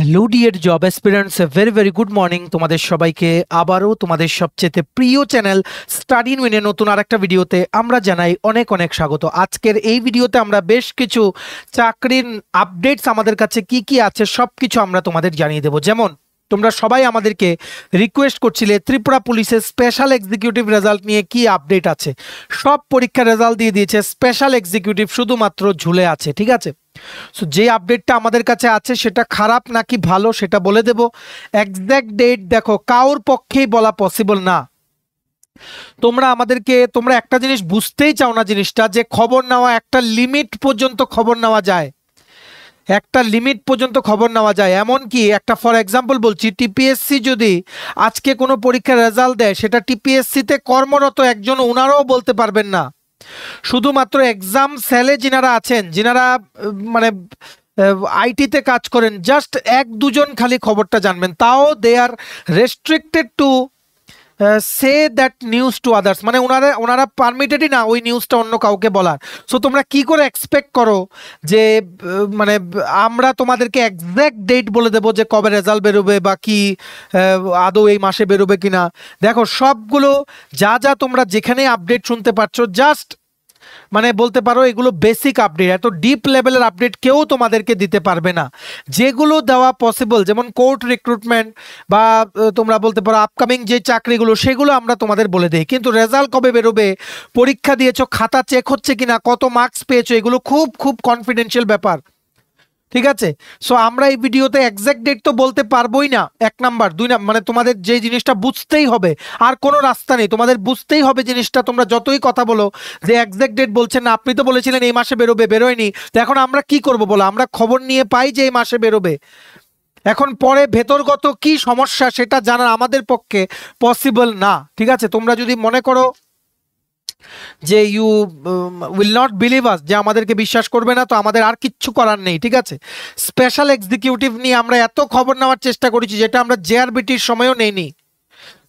Hello dear job aspirants, very very good morning তোমাদের সবাইকে। আবারও তোমাদের সবচেয়ে প্রিয় চ্যানেল স্টাডি ইন উইনের নতুন আরেকটা ভিডিওতে আমরা জানাই অনেক অনেক স্বাগত। আজকের এই ভিডিওতে আমরা বেশ কিছু চাকরির আপডেটস আমাদের কাছে কি কি আছে সব কিছু আমরা তোমাদের জানিয়ে দেবো। যেমন তোমরা সবাই আমাদেরকে রিকোয়েস্ট করছিলে ত্রিপুরা পুলিশের স্পেশাল এক্সিকিউটিভ রেজাল্ট নিয়ে কি আপডেট আছে। সব পরীক্ষার রেজাল্ট দিয়ে দিয়েছে, স্পেশাল এক্সিকিউটিভ শুধুমাত্র ঝুলে আছে। ঠিক আছে, সো যে আপডেটটা আমাদের কাছে আছে সেটা খারাপ নাকি ভালো সেটা বলে দেব। এক্সাক্ট ডেট দেখো কারোর পক্ষেই বলা পসিবল না। তোমরা একটা জিনিস বুঝতেই চাও না, জিনিসটা যে খবর নেওয়া একটা লিমিট পর্যন্ত খবর নেওয়া যায়, একটা লিমিট পর্যন্ত খবর নেওয়া যায়। এমনকি একটা ফর এক্সাম্পল বলছি, টিপিএসসি যদি আজকে কোনো পরীক্ষার রেজাল্ট দেয় সেটা টিপিএসসিতে কর্মরত একজন ওনারাও বলতে পারবেন না। শুধুমাত্র এক্সাম সেলে যিনারা আছেন, যিনারা মানে আইটিতে কাজ করেন, জাস্ট এক দুজন খালি খবরটা জানবেন, তাও they are restricted to say that news to others, মানে ওনারা পারমিটেডই না ওই নিউজটা অন্য কাউকে বলার। সো তোমরা কি করে এক্সপেক্ট করো যে মানে আমরা তোমাদেরকে এক্স্যাক্ট ডেট বলে দেবো যে কবে রেজাল্ট বেরোবে বা কি আদৌ এই মাসে বেরোবে কিনা। দেখো সবগুলো যা যা তোমরা যেখানে আপডেট শুনতে পাচ্ছ, জাস্ট মানে বলতে পারো এগুলো বেসিক আপডেট, এত ডিপ লেভেলের আপডেট কেউ তোমাদেরকে দিতে পারবে না। যেগুলো দেওয়া পসিবল, যেমন কোর্ট রিক্রুটমেন্ট বা তোমরা বলতে পারো আপকামিং যে চাকরিগুলো, সেগুলো আমরা তোমাদের বলে দিই। কিন্তু রেজাল্ট কবে বেরোবে, পরীক্ষা দিয়েছো, খাতা চেক হচ্ছে কিনা, কত মার্কস পেয়েছো, এগুলো খুব খুব কনফিডেন্সিয়াল ব্যাপার। ঠিক আছে, সো আমরা এই ভিডিওতে এক্সাক্ট ডেট তো বলতে পারবোই না, এক নাম্বার। দুই নাম্বার মানে তোমাদের যে জিনিসটা বুঝতেই হবে, আর কোনো রাস্তা নেই, তোমাদের বুঝতেই হবে জিনিসটা। তোমরা যতই কথা বলো যে এক্সাক্ট ডেট বলছেন না, আপনি তো বলেছিলেন এই মাসে বেরোবে, বেরোয়নি, তো এখন আমরা কি করব বলো? আমরা খবর নিয়ে পাই যে এই মাসে বেরোবে, এখন পরে ভেতরগত কি সমস্যা সেটা জানা আমাদের পক্ষে পসিবল না। ঠিক আছে, তোমরা যদি মনে করো যে ইউ উইল নট বিলিভ আস, যে আমাদেরকে বিশ্বাস করবে না, তো আমাদের আর কিচ্ছু করার নেই। ঠিক আছে, স্পেশাল এক্সিকিউটিভ নিয়ে আমরা এত খবর নেওয়ার চেষ্টা করেছি যেটা আমরা জেআরবিটির সময়ও নেইনি।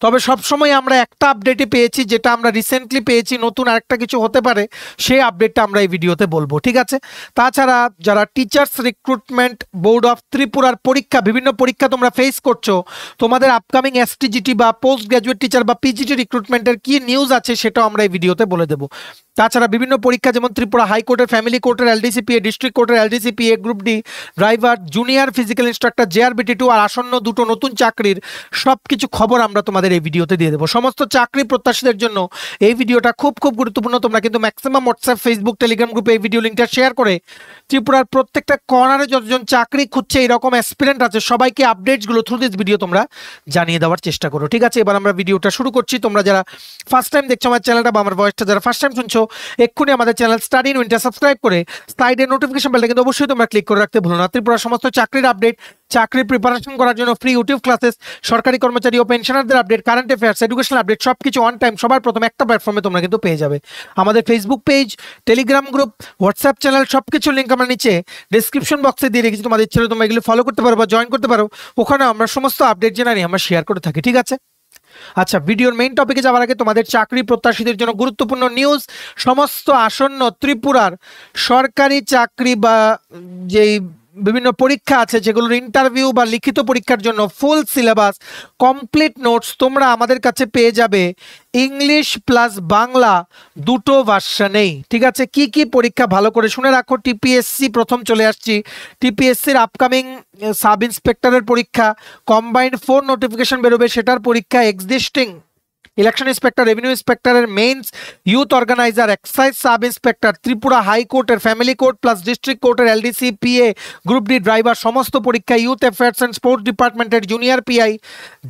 তবে সবসময় আমরা একটা আপডেটই পেয়েছি, যেটা আমরা রিসেন্টলি পেয়েছি, নতুন আরেকটা কিছু হতে পারে, সেই আপডেটটা আমরা এই ভিডিওতে বলবো। ঠিক আছে, তাছাড়া যারা টিচার্স রিক্রুটমেন্ট বোর্ড অফ ত্রিপুরার পরীক্ষা, বিভিন্ন পরীক্ষা তোমরা ফেস করছো, তোমাদের আপকামিং এসটিজিটি বা পোস্ট গ্র্যাজুয়েট টিচার বা পিজিটি রিক্রুটমেন্টের কি নিউজ আছে সেটাও আমরা এই ভিডিওতে বলে দেবো। তাছাড়া বিভিন্ন পরীক্ষা যেমন ত্রিপুরা হাইকোর্টের, ফ্যামিলি কোর্টের এলডিসিপিএ, ডিস্ট্রিক্ট কোর্টের LDC PA group D, driver, junior physical instructor, JRBT two আর আসন্ন দুটো নতুন চাকরির সব কিছু খবর আমরা তোমাদের এই ভিডিওতে দিয়ে দেবো। সমস্ত চাকরি প্রত্যাশীদের জন্য এই ভিডিওটা খুব খুব গুরুত্বপূর্ণ। তোমরা কিন্তু ম্যাক্সিমাম হোয়াটসঅ্যাপ, ফেসবুক, টেলিগ্রাম গ্রুপে এই ভিডিও লিঙ্কটা শেয়ার করে ত্রিপুরার প্রত্যেকটা কর্নারে যতজন চাকরি খুঁজছে এরকম অ্যাসপিরেন্ট আছে, সবাইকে আপডেটসগুলো থ্রু দিস ভিডিও তোমরা জানিয়ে দেওয়ার চেষ্টা করো। ঠিক আছে, এবার আমরা ভিডিওটা শুরু করছি। তোমরা যারা ফার্স্ট টাইম দেখছো আমার চ্যানেলটা বা আমার ভয়েসটা যারা ফার্স্ট টাইম শুনছো, এক্ষুনি আমাদের চ্যানেল স্টাডি ইন উইনটা সাবস্ক্রাইব করে সাইডে নোটিফিকেশন বেলটা কিন্তু অবশ্যই তোমরা ক্লিক করে রাখতে ভুলো না। ত্রিপুরার সমস্ত চাকরির আপডেট, চাকরির প্রিপারেশন করার জন্য ফ্রি ইউটিউব ক্লাসেস, সরকারি কর্মচারী ও পেনশনারদের update, current affairs, educational update, সবকিছু অন টাইম সবার প্রথম একটা প্ল্যাটফর্মে তোমরা কিন্তু পেয়ে যাবে। আমাদের Facebook page, Telegram group, WhatsApp channel, সবকিছু লিঙ্ক আমরা নিচে ডিসক্রিপশন বক্সে দিয়ে রেখেছি। তোমাদের ইচ্ছে হলে তোমরা এগুলো ফলো করতে পারো বা জয়েন করতে পারো, ওখানে আমরা সমস্ত আপডেট জানাই আমরা শেয়ার করে থাকি। ঠিক আছে, আচ্ছা, ভিডিওর মেইন টপিকে যাওয়ার আগে তোমাদের চাকরি প্রত্যাশীদের জন্য গুরুত্বপূর্ণ নিউজ। সমস্ত আসন্ন ত্রিপুরার সরকারি চাকরি বা যেই বিভিন্ন পরীক্ষা আছে, যেগুলোর ইন্টারভিউ বা লিখিত পরীক্ষার জন্য ফুল সিলেবাস, কমপ্লিট নোটস তোমরা আমাদের কাছে পেয়ে যাবে ইংলিশ প্লাস বাংলা দুটো ভার্সনেই। ঠিক আছে, কি কি পরীক্ষা ভালো করে শুনে রাখো। টিপিএসসি প্রথম চলে আসছি, টিপিএসসির আপকামিং সাব ইন্সপেক্টরের পরীক্ষা, কম্বাইন্ড 4 নোটিফিকেশন বেরোবে সেটার পরীক্ষা, এক্সিস্টিং ইলেকশন ইন্সপেক্টর, রেভিনিউ ইন্সপেক্টরের mains, youth organiser, excise sub inspector, Tripura হাইকোর্টের ফ্যামিলি কোর্ট প্লাস ডিস্ট্রিক্ট কোর্টের LDC PA group D driver সমস্ত পরীক্ষা, ইউথ অ্যাফেয়ার্স অ্যান্ড স্পোর্টস ডিপার্টমেন্টের junior PI,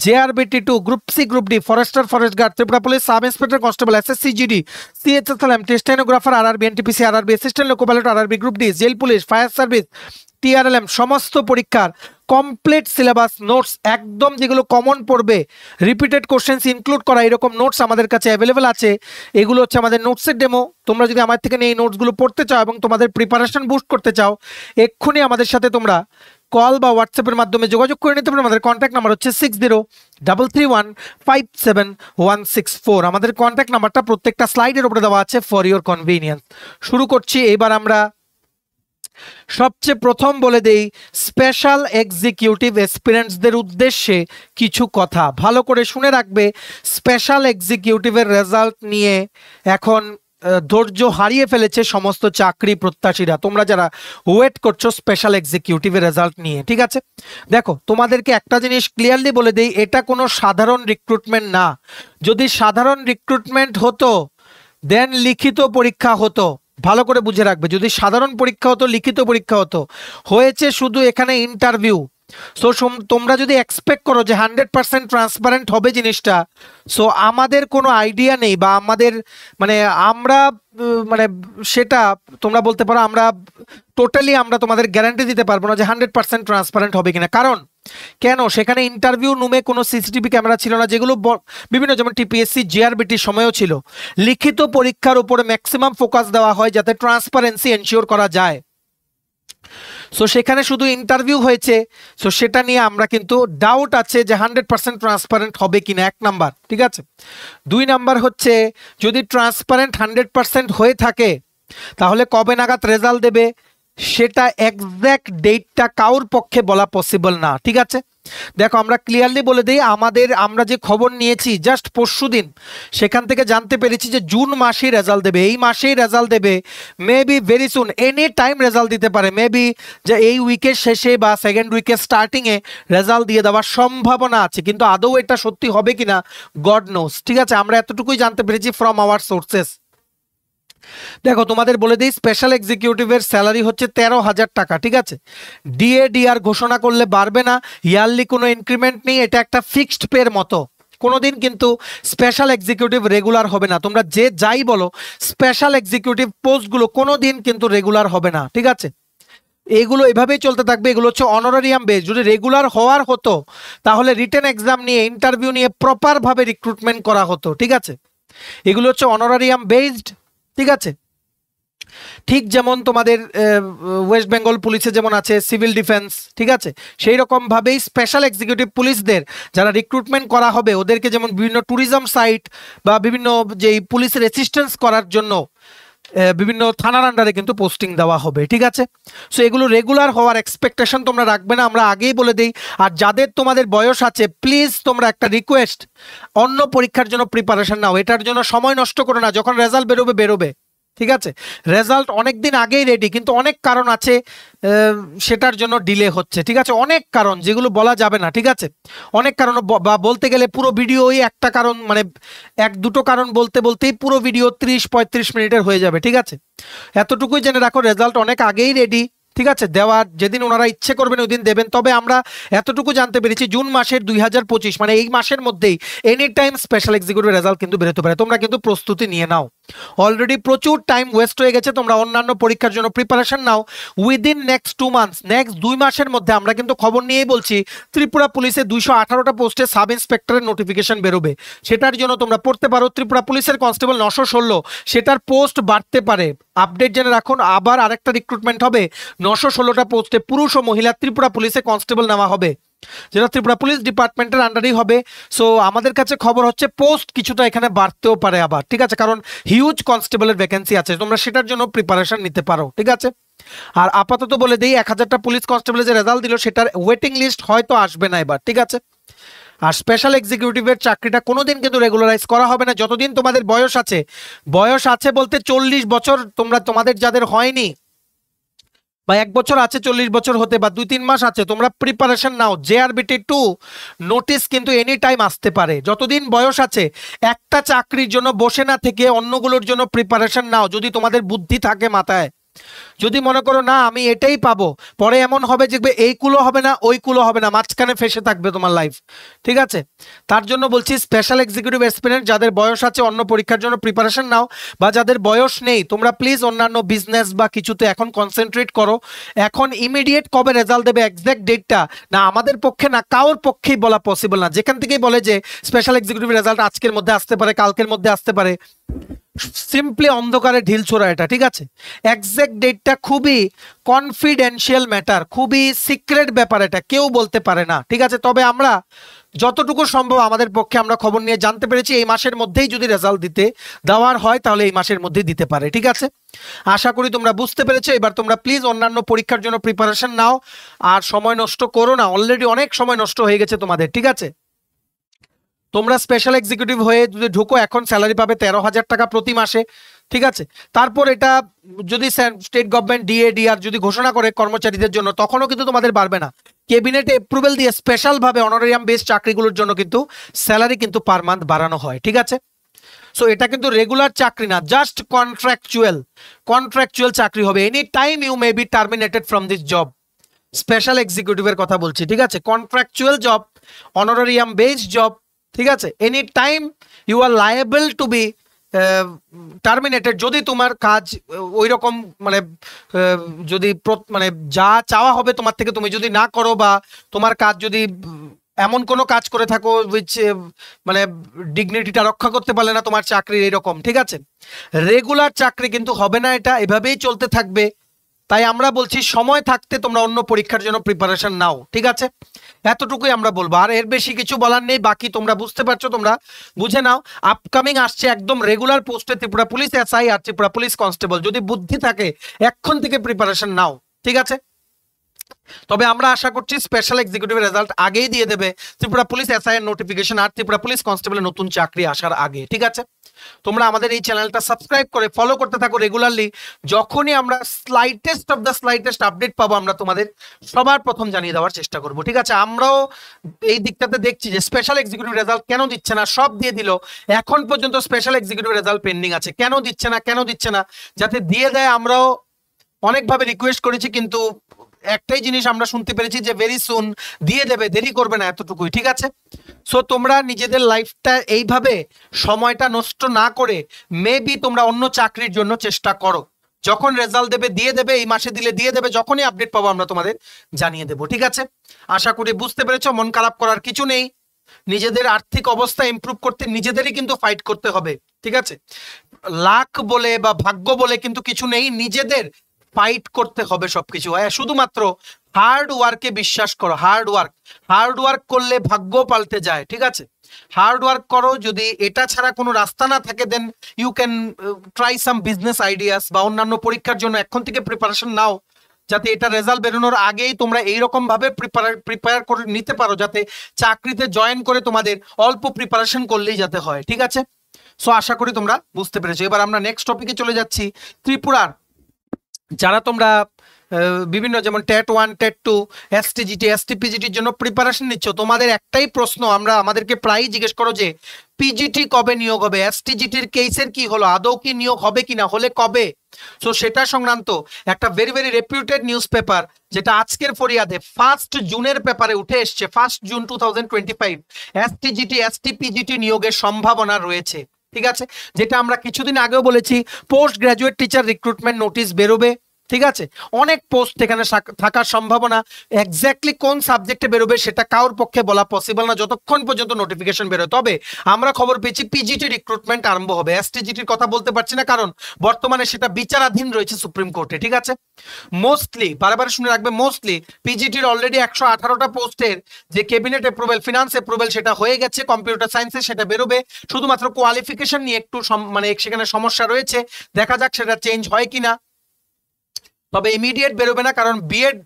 JRBT two, group C group D, forester, forest guard, Tripura police sub inspector constable, SSCGD, CHSLM, stenographer, RRB, NTPC, RRB, assistant loco pilot, RRB group D, jail police, fire service, TRLM, সমস্ত পরীক্ষার complete syllabus notes, একদম যেগুলো common পড়বে, repeated questions include করা, এরকম notes আমাদের কাছে available আছে। এগুলো হচ্ছে আমাদের নোটসের ডেমো। তোমরা যদি আমার থেকে নিয়ে এই নোটসগুলো পড়তে চাও এবং তোমাদের প্রিপারেশন বুস্ট করতে চাও, এক্ষুনি আমাদের সাথে তোমরা কল বা হোয়াটসঅ্যাপের মাধ্যমে যোগাযোগ করে নিতে পারো। আমাদের কন্ট্যাক্ট নাম্বার হচ্ছে 6033157164। আমাদের কন্ট্যাক্ট নাম্বারটা প্রত্যেকটা স্লাইডের উপরে দেওয়া আছে ফর ইওর কনভিনিয়েন্স। শুরু করছি। এবার আমরা সবচেয়ে প্রথম বলে দেই স্পেশাল এক্সিকিউটিভ এসপিরেন্টসদের উদ্দেশ্যে কিছু কথা ভালো করে শুনে রাখবে। স্পেশাল এক্সিকিউটিভের রেজাল্ট নিয়ে এখন ধৈর্য হারিয়ে ফেলেছে সমস্ত চাকরি প্রত্যাশীরা, তোমরা যারা ওয়েট করছো স্পেশাল এক্সিকিউটিভের রেজাল্ট নিয়ে। ঠিক আছে, দেখো তোমাদেরকে একটা জিনিস ক্লিয়ারলি বলে দেই, এটা কোনো সাধারণ রিক্রুটমেন্ট না। যদি সাধারণ রিক্রুটমেন্ট হতো দেন লিখিত পরীক্ষা হতো, ভালো করে বুঝে রাখবে। যদি সাধারণ পরীক্ষা হতো, লিখিত পরীক্ষা হতো, হয়েছে শুধু এখানে ইন্টারভিউ। সো তোমরা যদি এক্সপেক্ট করো যে 100% ট্রান্সপারেন্ট হবে জিনিসটা, সো আমাদের কোনো আইডিয়া নেই, বা আমাদের মানে আমরা মানে সেটা তোমরা বলতে পারো আমরা টোটালি আমরা তোমাদের গ্যারান্টি দিতে পারবো না যে 100% ট্রান্সপারেন্ট হবে কিনা। কারণ কেন, সেখানে ইন্টারভিউ রুমে কোনো সিসিটিভি ক্যামেরা ছিল না, যেগুলো বিভিন্ন যেমন টিপিএসসি জিআরবিটির সময়ও ছিল। লিখিত পরীক্ষার উপরে ম্যাক্সিমাম ফোকাস দেওয়া হয় যাতে ট্রান্সপারেন্সি এনশিওর করা যায়। সো সেখানে শুধু ইন্টারভিউ হয়েছে, সো সেটা নিয়ে আমরা কিন্তু ডাউট আছে যে 100% ট্রান্সপারেন্ট হবে কিনা, 1 নাম্বার। ঠিক আছে, 2 নাম্বার হচ্ছে যদি ট্রান্সপারেন্ট 100% হয়ে থাকে তাহলে কবে নাগাদ রেজাল্ট দেবে সেটা এক্স্যাক্ট ডেটটা কারোর পক্ষে বলা পসিবল না। ঠিক আছে, দেখো আমরা ক্লিয়ারলি বলে দিই, আমরা যে খবর নিয়েছি জাস্ট পরশুদিন, সেখান থেকে জানতে পেরেছি যে জুন মাসেই রেজাল্ট দেবে, এই মাসেই রেজাল্ট দেবে, maybe very soon, any time result দিতে পারে, মেবি যে এই উইকের শেষে বা সেকেন্ড উইকের স্টার্টিংয়ে রেজাল্ট দিয়ে দেওয়ার সম্ভাবনা আছে, কিন্তু আদৌ এটা সত্যি হবে কিনা গড নোস। ঠিক আছে, আমরা এতটুকুই জানতে পেরেছি ফ্রম আওয়ার সোর্সেস। দেখো তোমাদের বলে দিই, স্পেশাল এক্সিকিউটিভের স্যালারি হচ্ছে 13,000 টাকা। ঠিক আছে, ডিএডিআর ঘোষণা করলে বাড়বে না, ইয়ারলি কোনো ইনক্রিমেন্ট নেই, এটা একটা ফিক্সড পের মতো। কোনোদিন কিন্তু স্পেশাল এক্সিকিউটিভ রেগুলার হবে না, তোমরা যে যাই বলো, স্পেশাল এক্সিকিউটিভ পোস্টগুলো কোনোদিন কিন্তু রেগুলার হবে না। ঠিক আছে, এগুলো এভাবেই চলতে থাকবে, এগুলো হচ্ছে অনারারিয়াম বেস। যদি রেগুলার হওয়ার হতো তাহলে রিটেন এক্সাম নিয়ে ইন্টারভিউ নিয়ে প্রপারভাবে রিক্রুটমেন্ট করা হতো। ঠিক আছে, এগুলো হচ্ছে অনারারিয়াম বেসড। ঠিক আছে, ঠিক যেমন তোমাদের ওয়েস্ট বেঙ্গল পুলিশে যেমন আছে সিভিল ডিফেন্স, ঠিক আছে, সেই রকমভাবেই স্পেশাল এক্সিকিউটিভ পুলিশদের যারা রিক্রুটমেন্ট করা হবে ওদেরকে যেমন বিভিন্ন ট্যুরিজম সাইট বা বিভিন্ন যেই পুলিশের অ্যাসিস্ট্যান্স করার জন্য বিভিন্ন থানার আন্ডারে কিন্তু পোস্টিং দেওয়া হবে। ঠিক আছে, সো এগুলো রেগুলার হওয়ার এক্সপেকটেশন তোমরা রাখবে না, আমরা আগেই বলে দিই। আর যাদের তোমাদের বয়স আছে প্লিজ তোমরা একটা রিকোয়েস্ট, অন্য পরীক্ষার জন্য প্রিপারেশন নাও, এটার জন্য সময় নষ্ট করো না, যখন রেজাল্ট বেরোবে। ঠিক আছে, রেজাল্ট অনেক দিন আগেই রেডি, কিন্তু অনেক কারণ আছে সেটার জন্য ডিলে হচ্ছে। ঠিক আছে, অনেক কারণ যেগুলো বলা যাবে না। ঠিক আছে, অনেক কারণ, বা বলতে গেলে পুরো ভিডিওই একটা কারণ, মানে 1-2টো কারণ বলতেই পুরো ভিডিও 30-35 মিনিটের হয়ে যাবে। ঠিক আছে, এতটুকুই জেনে রাখো, রেজাল্ট অনেক আগেই রেডি। ঠিক আছে, দেওয়ার যেদিন ওনারা ইচ্ছে করবেন ওই দিন দেবেন। তবে আমরা এতটুকু জানতে পেরেছি জুন মাসের 2025 মানে এই মাসের মধ্যেই any time special executive result কিন্তু বেরোতে পারে। তোমরা কিন্তু প্রস্তুতি নিয়ে নাও, অলরেডি প্রচুর টাইম ওয়েস্ট হয়ে গেছে, তোমরা অন্যান্য পরীক্ষার জন্য প্রিপারেশন নাও। উইদিন নেক্সট 2 মান্থস, নেক্সট 2 মাসের মধ্যে আমরা কিন্তু খবর নিয়েই বলছি ত্রিপুরা পুলিশে 218টা পোস্টে সাব ইন্সপেক্টরের নোটিফিকেশন বেরোবে, সেটার জন্য তোমরা পড়তে পারো। ত্রিপুরা পুলিশের কনস্টেবল 916, সেটার পোস্ট বাড়তে পারে, আপডেট জেনে রাখুন। আবার আরেকটা রিক্রুটমেন্ট হবে 916টা পোস্টে পুরুষ ও মহিলা ত্রিপুরা পুলিশে কনস্টেবল নেওয়া হবে, যেটা ত্রিপুরা পুলিশ ডিপার্টমেন্টের আন্ডারেই হবে। সো আমাদের কাছে খবর হচ্ছে পোস্ট কিছুটা এখানে বাড়তেও পারে আবার। ঠিক আছে, কারণ হিউজ কনস্টেবলের ভ্যাকেন্সি আছে, তোমরা সেটার জন্য প্রিপারেশন নিতে পারো। ঠিক আছে, আর আপাতত বলে দিই 1000টা পুলিশ কনস্টেবলের যে রেজাল্ট দিল সেটার ওয়েটিং লিস্ট হয়তো আসবে না এবার। ঠিক আছে, আর স্পেশাল এক্সিকিউটিভের চাকরিটা কোনোদিন কিন্তু রেগুলারাইজ করা হবে না যতদিন তোমাদের বয়স আছে। বয়স আছে বলতে 40 বছর, তোমাদের যাদের হয়নি বা 1 বছর আছে 40 বছর হতে, বা 2-3 মাস আছে, তোমরা প্রিপারেশন নাও। জেআরবিটি 2 নোটিস কিন্তু এনি টাইম আসতে পারে, যতদিন বয়স আছে একটা চাকরির জন্য বসে না থেকে অন্যগুলোর জন্য প্রিপারেশন নাও, যদি তোমাদের বুদ্ধি থাকে মাথায়। যদি মনে করো না আমি এটাই পাবো, পরে এমন হবে যে এইগুলো হবে না ওইগুলো হবে না, মাঝখানে ফেসে থাকবে তোমার লাইফ। ঠিক আছে, তার জন্য বলছি স্পেশাল এক্সিকিউটিভ অ্যাসপিরেন্ট যাদের বয়স আছে অন্য পরীক্ষার জন্য প্রিপারেশন নাও, বা যাদের বয়স নেই তোমরা প্লিজ অন্যান্য বিজনেস বা কিছুতে এখন কনসেন্ট্রেট করো। এখন ইমিডিয়েট কবে রেজাল্ট দেবে এক্সাক্ট ডেটটা না আমাদের পক্ষে না কারোর পক্ষেই বলা পসিবল না। যেখান থেকেই বলে যে স্পেশাল এক্সিকিউটিভ রেজাল্ট আজকের মধ্যে আসতে পারে, কালকের মধ্যে আসতে পারে, সিম্পলি অন্ধকারে ঢিল ছোড়া এটা, ঠিক আছে। এক্সাক্ট ডেটটা খুবই কনফিডেন্সিয়াল ম্যাটার, খুবই সিক্রেট ব্যাপার, এটা কেউ বলতে পারে না, ঠিক আছে। তবে আমরা যতটুকু সম্ভব আমাদের পক্ষে আমরা খবর নিয়ে জানতে পেরেছি এই মাসের মধ্যেই যদি রেজাল্ট দেওয়ার হয় তাহলে এই মাসের মধ্যেই দিতে পারে, ঠিক আছে। আশা করি তোমরা বুঝতে পেরেছো। এবার তোমরা প্লিজ অন্যান্য পরীক্ষার জন্য প্রিপারেশন নাও, আর সময় নষ্ট করো না, অলরেডি অনেক সময় নষ্ট হয়ে গেছে তোমাদের, ঠিক আছে। তোমরা স্পেশাল এক্সিকিউটিভ হয়ে যদি ঢুকো এখন স্যালারি পাবে 13,000 টাকা প্রতি মাসে, ঠিক আছে। তারপর এটা যদি স্টেট গভর্নমেন্ট ডিএডিআর যদি ঘোষণা করে কর্মচারীদের জন্য তখনও কিন্তু তোমাদের বাড়বে না। ক্যাবিনেটে অ্যাপ্রুভেল দিয়ে স্পেশাল ভাবে অনারিয়াম বেস চাকরিগুলোর জন্য কিন্তু স্যালারি কিন্তু পার মান্থ বাড়ানো হয়, ঠিক আছে। সো এটা কিন্তু রেগুলার চাকরি না, জাস্ট কন্ট্রাকচুয়াল চাকরি হবে। Any time you may be terminated from this job. Special এক্সিকিউটিভের কথা বলছি, ঠিক আছে। Contractual job, honorarium base job, ঠিক আছে। Any time you are liable to be terminated যদি তোমার কাজ ওই রকম মানে যদি মানে যা চাওয়া হবে তোমার থেকে তুমি যদি না করো, বা তোমার কাজ যদি এমন কোনো কাজ করে থাকো উইচ মানে ডিগনিটিটা রক্ষা করতে পারলে না তোমার চাকরির, এরকম, ঠিক আছে। রেগুলার চাকরি কিন্তু হবে না, এটা এভাবেই চলতে থাকবে। তাই আমরা বলছি সময় থাকতে তোমরা অন্য পরীক্ষার জন্য প্রিপারেশন নাও, ঠিক আছে। এতটুকুই আমরা বলবো, আর এর বেশি কিছু বলার নেই। বাকি তোমরা বুঝতে পারছো, তোমরা বুঝে নাও। আপকামিং আসছে একদম রেগুলার পোস্টে ত্রিপুরা পুলিশ এসআই আর ত্রিপুরা পুলিশ কনস্টেবল। যদি বুদ্ধি থাকে এখন থেকে প্রিপারেশন নাও, ঠিক আছে। তবে আমরা আশা করছি স্পেশাল এক্সিকিউটিভ রেজাল্ট আগেই দিয়ে দেবে, ত্রিপুরা পুলিশ এসআই এর নোটিফিকেশন আর ত্রিপুরা পুলিশ কনস্টেবলের নতুন চাকরি আসার আগে, ঠিক আছে। তোমরা আমাদের এই চ্যানেলটা সাবস্ক্রাইব করে ফলো করতে থাকো রেগুলারলি। যখনই আমরা স্লাইটেস্ট আপডেট পাবো আমরা তোমাদের সবার প্রথম জানিয়ে দেওয়ার চেষ্টা করব, ঠিক আছে। আমরাও এই দিকটাতে দেখছি যে স্পেশাল এক্সিকিউটিভ রেজাল্ট কেন দিচ্ছে না, সব দিয়ে দিল, এখন পর্যন্ত স্পেশাল এক্সিকিউটিভ রেজাল্ট পেন্ডিং আছে, কেন দিচ্ছে না, যাতে দিয়ে দেয়। আমরাও অনেকভাবে রিকোয়েস্ট করেছি, কিন্তু একটাই জিনিস আমরা শুনতে পেরেছি যে ভেরি সুন দিয়ে দেবে, দেরি করবে না, এতটুকুই, ঠিক আছে। সো তোমরা নিজেদের লাইফটা এইভাবে সময়টা নষ্ট না করে মেবি তোমরা অন্য চাকরির জন্য চেষ্টা করো। যখন রেজাল্ট দেবে দিয়ে দেবে, এই মাসে দিলে দিয়ে দেবে, যখনই আপডেট পাবো আমরা তোমাদের জানিয়ে দেবো, ঠিক আছে। আশা করি বুঝতে পেরেছো। মন খারাপ করার কিছু নেই, নিজেদের আর্থিক অবস্থা ইমপ্রুভ করতে নিজেদেরই কিন্তু ফাইট করতে হবে, ঠিক আছে। লাক বলে বা ভাগ্য বলে কিন্তু কিছু নেই, নিজেদের ফাইট করতে হবে সবকিছু। শুধুমাত্র হার্ড ওয়ার্কে বিশ্বাস করো, হার্ড ওয়ার্ক করলে ভাগ্য পাল্টে যায়, ঠিক আছে। হার্ড ওয়ার্ক করো, যদি এটা ছাড়া কোনো রাস্তা না থাকে then you can try some business ideas, বা অন্যান্য পরীক্ষার জন্য এখন থেকে প্রিপারেশন নাও, যাতে এটা রেজাল্ট বেরোনোর আগেই তোমরা এইরকম ভাবে প্রিপেয়ার করে নিতে পারো, যাতে চাকরিতে জয়েন করে তোমাদের অল্প প্রিপারেশন করলেই যাতে হয়, ঠিক আছে। সো আশা করি তোমরা বুঝতে পেরেছো। এবার আমরা নেক্সট টপিকে চলে যাচ্ছি। ত্রিপুরার যারা তোমরা বিভিন্ন যেমন টেট 1 টেট 2 এসটিজিটি এসটিপিজিটির জন্য প্রিপারেশন নিচ্ছ, তোমাদের একটাই প্রশ্ন আমাদেরকে প্রায়ই জিজ্ঞেস করো যে পিজিটি কবে নিয়োগ হবে, এসটিজিটির কেসের কি হলো, আদৌ কি নিয়োগ হবে কিনা, হলে কবে। সো সেটা সংক্রান্ত একটা ভেরি রেপুটেড নিউজ পেপার, যেটা আজকের ফরিয়াদে 1 জুনের পেপারে উঠে এসছে, 1 জুন 2025 এসটিজিটি এসটিপিজিটি নিয়োগের সম্ভাবনা রয়েছে, ঠিক আছে। যেটা আমরা কিছুদিন আগেও বলেছি, post graduate teacher recruitment notice বেরোবে, ঠিক আছে। অনেক পোস্ট এখানে থাকার সম্ভাবনা, এক্স্যাক্টলি কোন সাবজেক্টে বেরোবে সেটা কারোর পক্ষে বলা পসিবল না যতক্ষণ পর্যন্ত নোটিফিকেশন বেরোয়। তবে আমরা খবর পেয়েছি পিজিটি রিক্রুটমেন্ট আরম্ভ হবে। এসটিজিটির কথা বলতে পারছি না, কারণ বর্তমানে সেটা বিচারাধীন রয়েছে সুপ্রিম কোর্টে, ঠিক আছে। মোস্টলি বারবার শুনে রাখবে, মোস্টলি পিজিটির অলরেডি 118টা পোস্টের যে ক্যাবিনেট অ্যাপ্রুভেল, ফিনান্স অ্যাপ্রুভেল সেটা হয়ে গেছে, কম্পিউটার সায়েন্সে সেটা বেরোবে। শুধুমাত্র কোয়ালিফিকেশন নিয়ে একটু মানে সেখানে সমস্যা রয়েছে, দেখা যাক সেটা চেঞ্জ হয় কিনা। তবে ইমিডিয়েট বেরোবে না, কারণ বিএড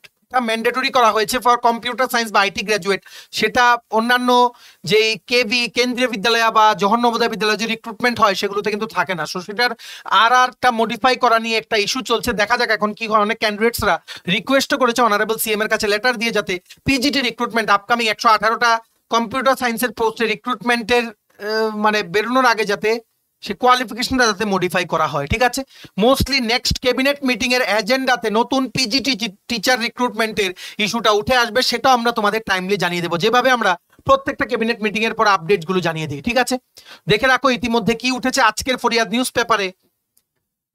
ম্যান্ডেটরি করা হয়েছে ফর কম্পিউটার সায়েন্স বা আইটি গ্রাজুয়েট। সেটা অন্যান্য যে কেভি কেন্দ্রীয় বিদ্যালয় বা জওহর নবোদয় বিদ্যালয় যে রিক্রুটমেন্ট হয় সেগুলোতে কিন্তু থাকে না। সো সেটার আরটা মডিফাই করা নিয়ে একটা ইস্যু চলছে, দেখা যাক এখন কি হয়। অনেক ক্যান্ডিডেটসরা রিকোয়েস্টও করেছে অনারেবল সিএম এর কাছে লেটার দিয়ে, যাতে পিজিটি রিক্রুটমেন্ট আপকামিং 118টা কম্পিউটার সায়েন্সের পোস্টে রিক্রুটমেন্টের মানে বেরোনোর আগে যাতে সে কোয়ালিফিকেশনটা যাতে মডিফাই করা হয়, ঠিক আছে। মোস্টলি নেক্সট ক্যাবিনেট মিটিং এর এজেন্ডাতে নতুন পিজিটি টিচার রিক্রুটমেন্টের ইস্যুটা উঠে আসবে, সেটাও আমরা তোমাদের টাইমলি জানিয়ে দেবো, যেভাবে আমরা প্রত্যেকটা ক্যাবিনেট মিটিং এর পর আপডেট গুলো জানিয়ে দিই, ঠিক আছে। দেখে রাখো ইতিমধ্যে কি উঠেছে আজকের ফরিয়াদ নিউজ পেপারে।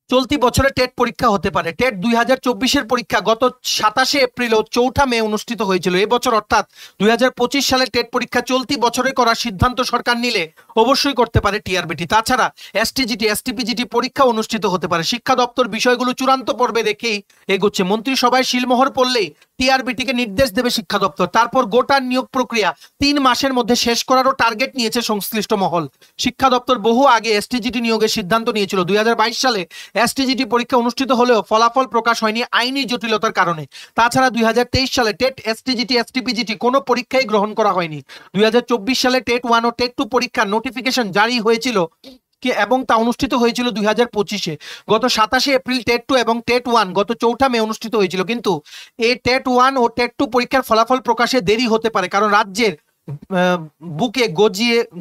চলতি বছরে টেট পরীক্ষা হতে পারে। টেট 2024-এর পরীক্ষা গত 27শে এপ্রিল ও 4 মে অনুষ্ঠিত হয়েছিল। এবছর অর্থাৎ 2025 সালে টেট পরীক্ষা চলতি বছরে করার সিদ্ধান্ত সরকার নিলে অবশ্যই করতে পারে টিআরবিটি। তাছাড়া এসটিজিটি এসটিপিজিটি পরীক্ষা অনুষ্ঠিত হতে পারে। শিক্ষা দপ্তর বিষয়গুলো চূড়ান্ত পর্বে রেখেই এগোচ্ছে। মন্ত্রিসভায় শিলমোহর পড়লেই টিআরবিটিকে নির্দেশ দেবে শিক্ষা দপ্তর। তারপর গোটা নিয়োগ প্রক্রিয়া 3 মাসের মধ্যে শেষ করারও টার্গেট নিয়েছে সংশ্লিষ্ট মহল। শিক্ষা দপ্তর বহু আগে এসটিজিটি নিয়োগের সিদ্ধান্ত নিয়েছিল। 2022 সালে এসটিজিটি পরীক্ষা অনুষ্ঠিত হলেও ফলাফল প্রকাশ হয়নি আইনি জটিলতার কারণে। তাছাড়া 2023 সালে টেট এসটিজিটি এসটিপিজিটি কোনো পরীক্ষাই গ্রহণ করা হয়নি। 2024 সালে টেট 1 ও টেট 2 পরীক্ষার নোটিফিকেশন জারি হয়েছিল এবং তা অনুষ্ঠিত হয়েছিল 2025-এ। গত 27শে এপ্রিল টেট 2 এবং টেট 1 গত 4 মে অনুষ্ঠিত হয়েছিল। কিন্তু এই টেট 1 ও টেট 2 পরীক্ষার ফলাফল প্রকাশে দেরি হতে পারে, কারণ রাজ্যের বুকে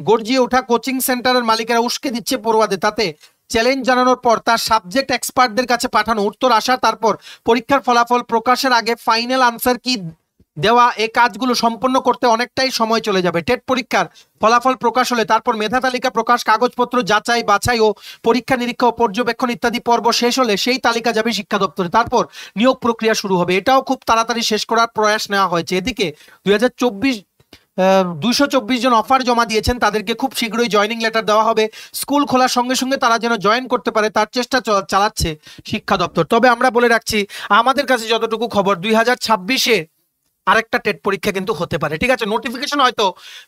গর্জিয়ে ওঠা কোচিং সেন্টারের মালিকেরা উস্কে দিচ্ছে পড়ুয়াদের। তাতে চ্যালেঞ্জ জানানোর পর তার সাবজেক্ট এক্সপার্টদের কাছে পাঠানো উত্তর আসা, তারপর পরীক্ষার ফলাফল প্রকাশের আগে ফাইনাল আনসার কি দেওয়া, এই কাজগুলো সম্পন্ন করতে অনেকটাই সময় চলে যাবে। টেট পরীক্ষার ফলাফল প্রকাশ হলে তারপর মেধা তালিকা প্রকাশ, কাগজপত্র যাচাই বাছাই ও পরীক্ষা নিরীক্ষা ও পর্যবেক্ষণ ইত্যাদি পর্ব শেষ হলে সেই তালিকা যাবে শিক্ষা দপ্তরে। তারপর নিয়োগ প্রক্রিয়া শুরু হবে। এটাও খুব তাড়াতাড়ি শেষ করার প্রয়াস নেওয়া হয়েছে। এদিকে 224 জন অফার জমা দিয়েছেন, তাদেরকে খুব শীঘ্রই জয়নিং লেটার দেওয়া হবে। স্কুল খোলার সঙ্গে সঙ্গে তারা যেন জয়েন করতে পারে তার চেষ্টা চালাচ্ছে শিক্ষা দপ্তর। তবে আমরা বলে রাখছি, আমাদের কাছে যতটুকু খবর 2026-এ আরেকটা টেট পরীক্ষা কিন্তু হতে পারে। ঠিক আছে, নোটিফিকেশন হয়তো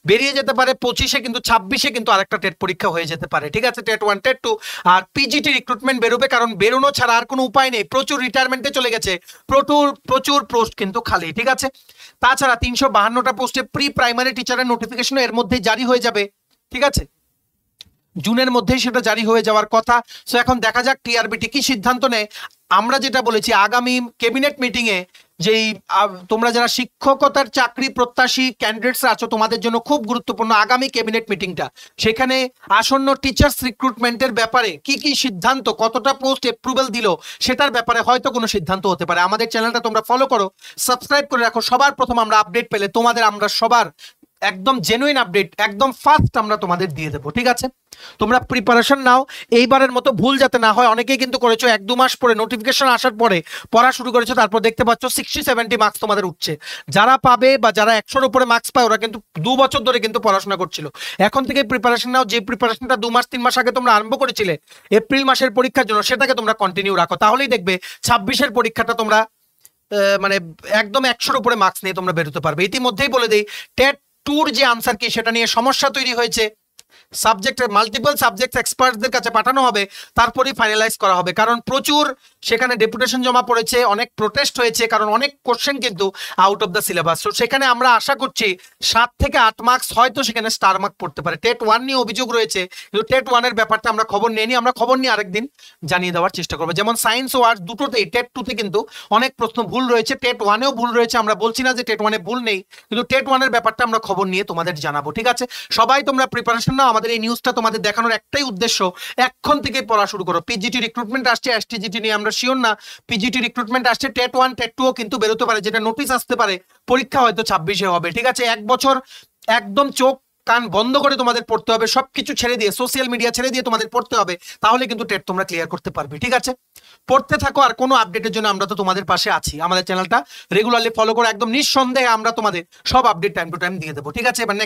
বেরিয়ে যেতে পারে 25-এ, কিন্তু 26-এ কিন্তু আরেকটা টেট পরীক্ষা হয়ে যেতে পারে। ঠিক আছে, টেট 1 টেট 2 আর পিজিটি রিক্রুটমেন্ট বেরোবে, কারণ বেরোনো ছাড়া আর কোনো উপায় নেই। প্রচুর রিটায়ারমেন্টে চলে গেছে, প্রচুর পোস্ট কিন্তু খালি। ঠিক আছে, তাছাড়া 352টা পোস্টে প্রি প্রাইমারি টিচারের নোটিফিকেশন এর মধ্যেই জারি হয়ে যাবে। ঠিক আছে, জুনের মধ্যেই সেটা জারি হয়ে যাওয়ার কথা। সো এখন দেখা যাক টিআরবিটি কি সিদ্ধান্ত নেয়। আমরা যেটা বলেছি, আগামী ক্যাবিনেট মিটিং এ যেই তোমরা যারা শিক্ষকতার চাকরি প্রত্যাশী ক্যান্ডিডেটস আছো, তোমাদের জন্য খুব গুরুত্বপূর্ণ আগামী ক্যাবিনেট মিটিংটা। সেখানে আসন্ন টিচার্স রিক্রুটমেন্টের ব্যাপারে কি কি সিদ্ধান্ত, কতটা পোস্ট অ্যাপ্রুভাল দিল, সেটার ব্যাপারে হয়তো কোনো সিদ্ধান্ত হতে পারে। আমাদের চ্যানেলটা তোমরা ফলো করো, সাবস্ক্রাইব করে রাখো। সবার প্রথম আমরা আপডেট পেলে তোমাদের, আমরা সবার একদম জেনুইন আপডেট একদম ফাস্ট আমরা তোমাদের দিয়ে দেবো। ঠিক আছে, তোমরা প্রিপারেশন নাও, এইবারের মতো ভুল যাতে না হয়। অনেকেই কিন্তু করেছো 1-2 মাস পরে নোটিফিকেশন আসার পরে পড়া শুরু করেছো, তারপর দেখতে পাচ্ছ 60-70 মার্কস তোমাদের উঠছে। যারা পাবে বা যারা 100-র উপরে মার্কস পায়, ওরা কিন্তু 2 বছর ধরে কিন্তু পড়াশোনা করছিল। এখন থেকে প্রিপারেশন নাও। যে প্রিপারেশনটা 2 মাস 3 মাস আগে তোমরা আরম্ভ করেছিলে এপ্রিল মাসের পরীক্ষার জন্য, সেটাকে তোমরা কন্টিনিউ রাখো। তাহলেই দেখবে 26-এর পরীক্ষাটা তোমরা মানে একদম 100-র উপরে মার্কস নিয়ে তোমরা বেরোতে পারবে। ইতিমধ্যেই বলে দেই, টেট 2-র যে আনসার কি সেটা নিয়ে সমস্যা তৈরি হয়েছে। সাবজেক্টের মাল্টিপল সাবজেক্ট এক্সপার্টদের কাছে পাঠানো হবে, তারপরেই ফাইনালাইজ করা হবে। কারণ প্রচুর সেখানে ডেপুটেশন জমা পড়েছে, অনেক প্রোটেস্ট হয়েছে, কারণ অনেক কোশ্চেন কিন্তু আউট অফ দ্য সিলেবাস। তো সেখানে আমরা আশা করছি 7 থেকে 8 মার্কস হয়তো সেখানে স্টার মার্ক পড়তে পারে। টেট 1 নিয়ে অভিযোগ রয়েছে, কিন্তু টেট 1-এর ব্যাপারটা আমরা খবর নিয়ে নিই। আমরা খবর নিয়ে আরেকদিন জানিয়ে দেওয়ার চেষ্টা করবো। যেমন সায়েন্স ও আর্টস দুটোতেই টেট 2-তে কিন্তু অনেক প্রশ্ন ভুল রয়েছে, টেট 1-এও ভুল রয়েছে। আমরা বলছি না যে টেট 1-এ ভুল নেই, কিন্তু টেট 1-এর ব্যাপারটা আমরা খবর নিয়ে তোমাদের জানাবো। ঠিক আছে, সবাই তোমরা প্রিপারেশন নাও। আমাদের এই নিউজটা তোমাদের দেখানোর একটাই উদ্দেশ্য, এখন থেকে পড়া শুরু করো। পিজিটি রিক্রুটমেন্ট আসছে, এসটিজিটি নিয়ে আমরা শিওর না। পিজিটি রিক্রুটমেন্ট আসছে, টেট 1 টেট 2ও কিন্তু বেরোতে পারে, যেটা নোটিশ আসতে পারে। পরীক্ষা হয়তো 26-এ হবে। ঠিক আছে, 1 বছর একদম চোখ কান বন্ধ করে তোমাদের পড়তে হবে, সবকিছু ছেড়ে দিয়ে, সোশ্যাল মিডিয়া ছেড়ে দিয়ে তোমাদের পড়তে হবে। তাহলে কিন্তু টেট তোমরা ক্লিয়ার করতে পারবে। ঠিক আছে, পড়তে থাকো। আর কোনো আপডেটের জন্য আমরা তো তোমাদের পাশে আছি। আমাদের চ্যানেলটা রেগুলারলি ফলো করো, একদম নিঃসন্দেহে আমরা তোমাদের সব আপডেট টাইম টু টাইম দিয়ে দেবো। ঠিক আছে, এবার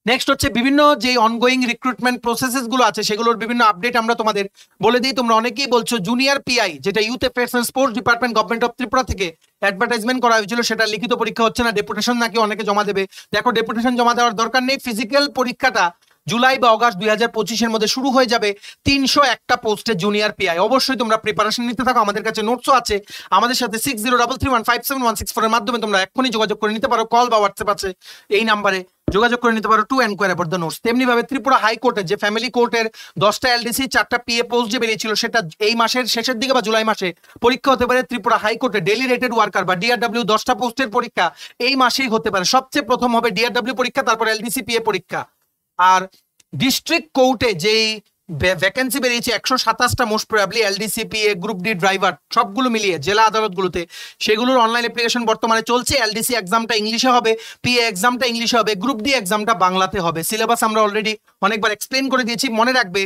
নেক্সট হচ্ছে বিভিন্ন যে অনগোয়িং রিক্রুটমেন্ট প্রসেসেস গুলো আছে, সেগুলোর বিভিন্ন আপডেট আমরা তোমাদের বলে দিই। তোমরা অনেকেই বলছো জুনিয়র পিআই, যেটা youth affairs and sports department government of Tripura থেকে অ্যাডভার্টাইজমেন্ট করা হয়েছিল, সেটা লিখিত পরীক্ষা হচ্ছে না, ডেপুটেশন নাকি অনেকে জমা দেবে। দেখো, ডেপুটেশন জমা দেওয়ার দরকার নেই। ফিজিক্যাল পরীক্ষাটা জুলাই বা অগাস্ট 2025-এর মধ্যে শুরু হয়ে যাবে। 301টা পোস্টে জুনিয়র পিআই। অবশ্যই তোমরা প্রিপারেশন নিতে থাকো। আমাদের কাছে নোটসও আছে। আমাদের সাথে 6033157164 এর মাধ্যমে তোমরা এক্ষুনি যোগাযোগ করে নিতে পারো। কল বা হোয়াটসঅ্যাপ আছে, এই নাম্বারে যোগাযোগ করে নিতে পারো to enquiry about the notes. তেমনি ভাবে ত্রিপুরা হাইকোর্টের যে ফ্যামিলি কোর্টের 10টা এলডিসি 4টা পিএ পোস্ট যে বেরিয়েছিল, সেটা এই মাসের শেষের দিকে বা জুলাই মাসে পরীক্ষা হতে পারে। ত্রিপুরা হাইকোর্টে ডেলি রেটেড ওয়ার্কার বা ডিআরডব্লিউ 10টা পোস্টের পরীক্ষা এই মাসেই হতে পারে। সবচেয়ে প্রথম হবে ডিআরডব্লিউ পরীক্ষা, তারপর এলডিসি পিএ পরীক্ষা। আর ডিস্ট্রিক্ট কোর্টে যেই ভ্যাকেন্সি বেরিয়েছে 127টা, most probably LDC PA group D driver সবগুলো মিলিয়ে জেলা আদালতগুলোতে, সেগুলোর অনলাইন অ্যাপ্লিকেশন বর্তমানে চলছে। এলডিসি এক্সামটা ইংলিশে হবে, পিএ এক্সামটা ইংলিশে হবে, গ্রুপ ডি এক্সামটা বাংলাতে হবে। সিলেবাস আমরা অলরেডি অনেকবার এক্সপ্লেন করে দিয়েছি, মনে রাখবে।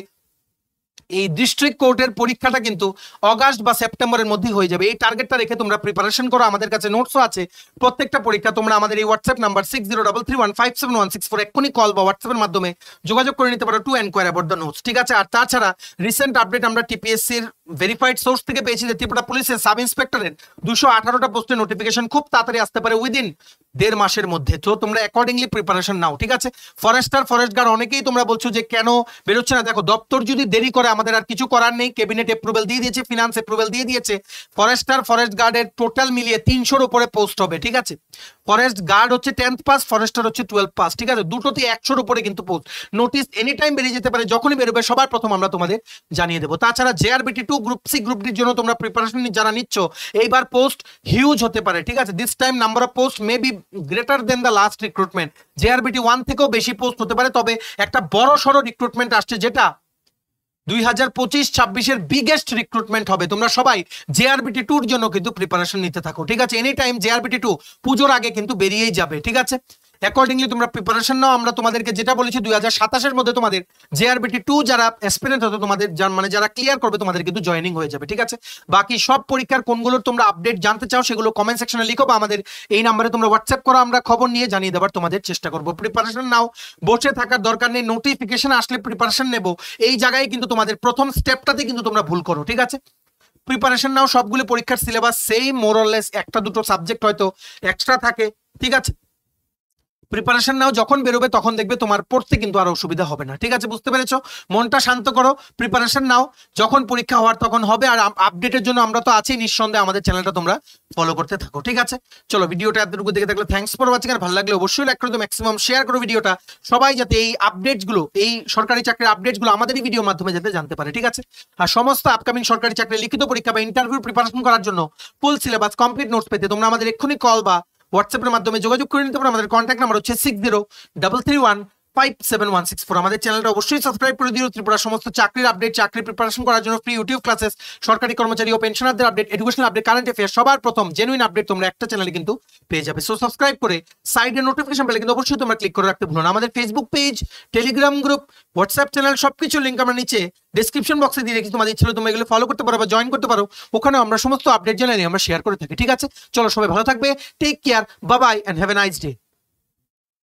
এই ডিস্ট্রিক্ট কোর্টের পরীক্ষাটা কিন্তু অগাস্ট বা সেপ্টেম্বরের মধ্যেই হয়ে যাবে। এই টার্গেটটা রেখে তোমরা প্রিপারেশন করো। আমাদের কাছে নোটসও আছে প্রত্যেকটা পরীক্ষা। তোমরা আমাদের এই হোয়াটসঅ্যাপ নাম্বার 6033157164 এক্ষুনি কল বা হোয়াটসঅ্যাপের মাধ্যমে যোগাযোগ করে নিতে পারো two enquire about the notes, ঠিক আছে। আর তাছাড়া রিসেন্ট আপডেট আমরা টিপিএসসির ভেরিফাইড সোর্স থেকে পেয়েছি যে ত্রিপুরা পুলিশের সাব ইন্সপেক্টরের 218টা পোস্টের নোটিফিকেশন খুব তাড়াতাড়ি আসতে পারে, উইদিন 1.5 মাসের মধ্যে। তো তোমরা অ্যাকর্ডিংলি প্রিপারেশন নাও, ঠিক আছে। ফরেস্টার, ফরেস্ট গার্ড অনেকেই তোমরা বলছো যে কেন বেরোচ্ছে না। দেখো, দপ্তর যদি দেরি করে আমাদের আর কিছু করার নেই। ক্যাবিনেট অ্যাপ্রুভাল দিয়ে দিয়েছে, ফিনান্স অ্যাপ্রুভাল দিয়ে দিয়েছে। ফরেস্টার, ফরেস্ট গার্ডের টোটাল মিলিয়ে 300-র উপরে পোস্ট হবে, ঠিক আছে। ফরেস্ট গার্ড হচ্ছে 10th পাস, ফরেস্টার হচ্ছে 12 পাস, ঠিক আছে। দুটোতে 100-র উপরে কিন্তু পোস্ট। নোটিস এনি টাইম বেরিয়ে যেতে পারে, যখনই বেরোবে সবার প্রথম আমরা তোমাদের জানিয়ে দেবো। তাছাড়া জেআরবিটি 2 গ্রুপ সি গ্রুপ ডির জন্য তোমরা প্রিপারেশন যারা নিচ্ছ, এইবার পোস্ট হিউজ হতে পারে, ঠিক আছে। This time number of post may be greater than the last recruitment. JRBT 1 থেকেও বেশি পোস্ট হতে পারে, তবে একটা বড় সড়ো রিক্রুটমেন্ট আসছে, যেটা 2025-26-এর বিগেস্ট রিক্রুটমেন্ট হবে। তোমরা সবাই জেআরবিটি 2-র জন্য কিন্তু প্রিপারেশন নিতে থাকো, ঠিক আছে। এনি টাইম জেআরবিটি 2 পুজোর আগে কিন্তু বেরিয়েই যাবে, ঠিক আছে। অ্যাকর্ডিংলি তোমরা প্রিপারেশন নাও। আমরা তোমাদেরকে যেটা বলেছি 2027-এর মধ্যে তোমাদের জেআরবিটি 2 যারা অ্যাসপিরেন্ট হতো, তোমাদের মানে যারা ক্লিয়ার করবে, তোমাদের কিন্তু জয়েনিং হয়ে যাবে, ঠিক আছে। বাকি সব পরীক্ষার কোনগুলোর তোমরা আপডেট জানতে চাও সেগুলো কমেন্ট সেকশনে লিখো বা আমাদের এই নাম্বারে তোমরা হোয়াটসঅ্যাপ করো, আমরা খবর নিয়ে জানিয়ে দেওয়ার তোমাদের চেষ্টা করবো। প্রিপারেশন নাও, বসে থাকার দরকার নেই। নোটিফিকেশন আসলে প্রিপারেশন নেব, এই জায়গায় কিন্তু তোমাদের প্রথম স্টেপটাতে কিন্তু তোমরা ভুল করো, ঠিক আছে। প্রিপারেশন নাও। সবগুলো পরীক্ষার সিলেবাস সেম, মোরলেস, একটা দুটো সাবজেক্ট হয়তো এক্সট্রা থাকে, ঠিক আছে। প্রিপারেশন নাও, যখন বেরোবে তখন দেখবে তোমার পড়তে কিন্তু আর অসুবিধা হবে না, ঠিক আছে। বুঝতে পেরেছো? মনটা শান্ত করো, প্রিপারেশন নাও, যখন পরীক্ষা হওয়ার তখন হবে। আর আপডেটের জন্য আমরা তো আছি, নিঃসন্দেহে আমাদের চ্যানেলটা তোমরা ফলো করতে থাকো, ঠিক আছে। চলো, ভিডিওটা এতটুকু দেখে থাকলে থ্যাঙ্কস ফর ওয়াচিং। আর ভালো লাগলে অবশ্যই লাইক করে দাও, ম্যাক্সিমাম শেয়ার করো ভিডিওটা, সবাই যাতে এই আপডেটসগুলো, এই সরকারি চাকরির আপডেটসগুলো আমাদের এই ভিডিওর মাধ্যমে যাতে জানতে পারে, ঠিক আছে। আর সমস্ত আপকামিং সরকারি চাকরির লিখিত পরীক্ষা বা ইন্টারভিউ প্রিপারেশন করার জন্য ফুল সিলেবাস, কমপ্লিট নোটস পেতে তোমরা আমাদের এক্ষুনি কল বা হোয়াটসঅ্যাপের মাধ্যমে যোগাযোগ করে নিতে পারো। আমাদের কন্ট্যাক্ট নাম্বার হচ্ছে 6033157164। আমাদের চ্যানেলটা অবশ্যই সাবস্ক্রাইব করে দিও। ত্রিপুরার সমস্ত চাকরির আপডেট, চাকরি প্রিপারেশন করার জন্য ফ্রি ইউটিউব ক্লাসেস, সরকারি কর্মচারী ও পেনশনারদের update, educational update, current affairs, সবার প্রথম জেনুইন আপডেট তোমরা একটা চ্যানেলে কিন্তু পেয়ে যাবে। সো সাবস্ক্রাইব করে সাইডে নোটিফিকেশন পেলে কিন্তু অবশ্যই তোমরা ক্লিক করে রাখতে ভুলো না। আমাদের Facebook page, Telegram group, WhatsApp channel, সবকিছু লিঙ্ক আমরা নিচে ডেসক্রিপশন বক্সে দিয়ে রেখেছি। তোমাদের ইচ্ছে হলে তোমরা এগুলো ফলো করতে পারো বা জয়েন করতে পারো। ওখানে আমরা সমস্ত আপডেট জানাই আমরা শেয়ার করে থাকি, ঠিক আছে। চলো, সবাই ভালো থাকবে, take care, bye bye, and have a nice day.